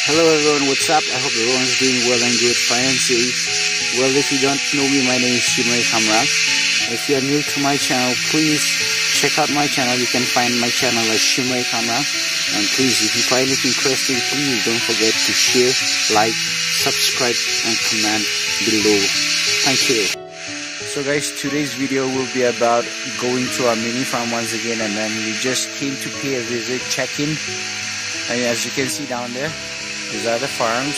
Hello everyone, what's up? I hope everyone's doing well and good, fine and safe. Well, if you don't know me, my name is Shimray Kamran. If you are new to my channel, please check out my channel. You can find my channel as Shimray Kamran. And please, if you find it interesting, please don't forget to share, like, subscribe and comment below. Thank you. So guys, today's video will be about going to our mini farm once again, and then we just came to pay a visit, check-in. And as you can see down there, these are the farms.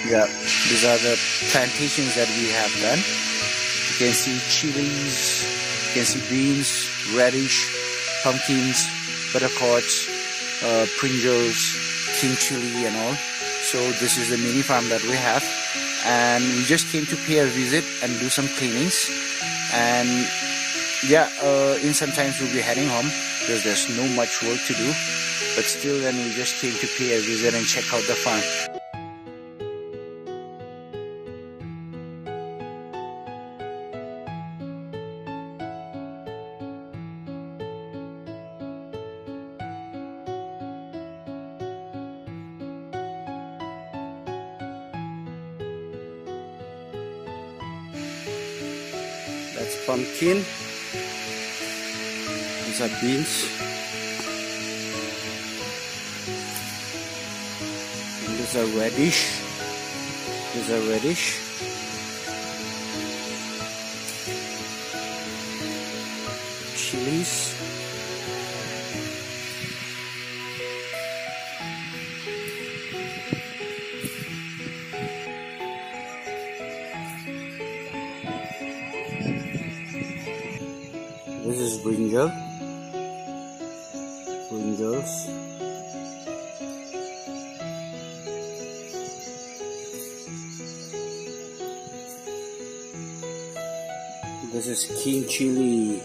Yeah, these are the plantations that we have done. You can see chilies, you can see beans, radish, pumpkins, buttercups, brinjals, king chili and all. So this is the mini farm that we have, and we just came to pay a visit and do some cleanings. And yeah, in some times we'll be heading home because there's no much work to do. But still, then we just came to pay a visit and check out the farm. That's pumpkin. These are beans. These are radish. These are radish. Chilies. This is brinjal. Brinjals. This is king chili.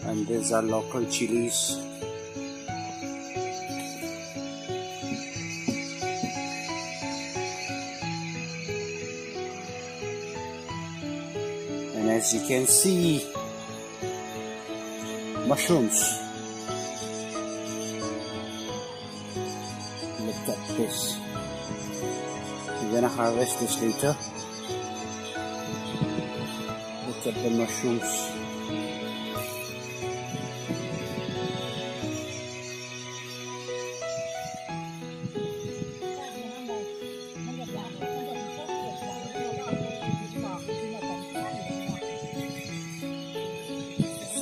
And these are local chilies. And as you can see, mushrooms. Look at this. We're gonna harvest this later. Look at the mushrooms.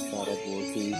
Started working.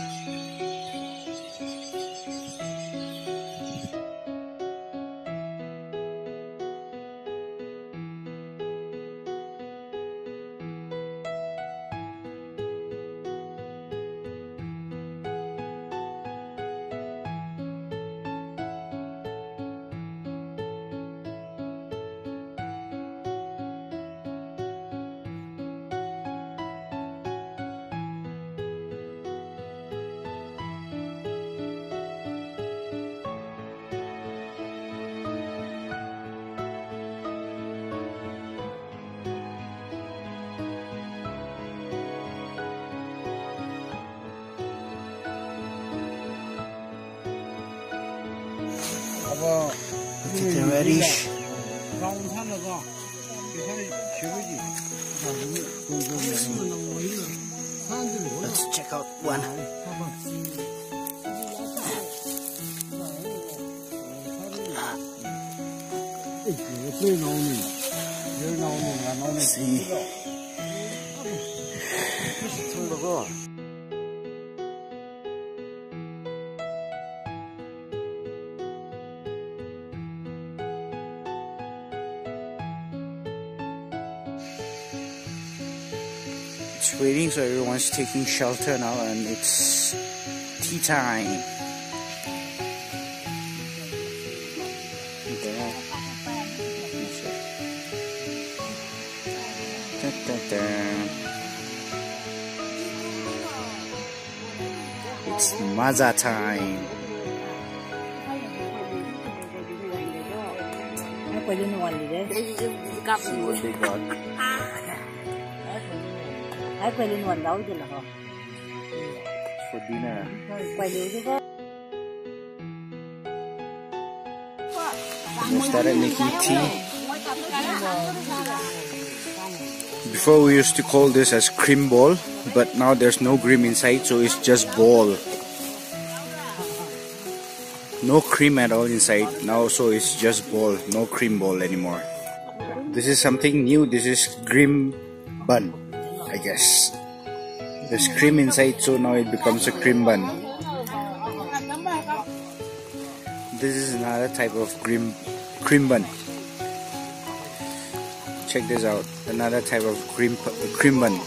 Look at the radish. Let's check out one. See. It's raining, so everyone's taking shelter now, and it's tea time. It's Maza time. See what they got. Hãy quay lên nguồn đấu chứ là không? for dinner. They started making tea. Before we used to call this as cream ball, but now there's no cream inside, so it's just ball. No cream at all inside now, so it's just ball, no cream ball anymore. This is something new. This is cream bun, I guess. There's cream inside, so now it becomes a cream bun. This is another type of cream bun. Check this out, another type of cream bun.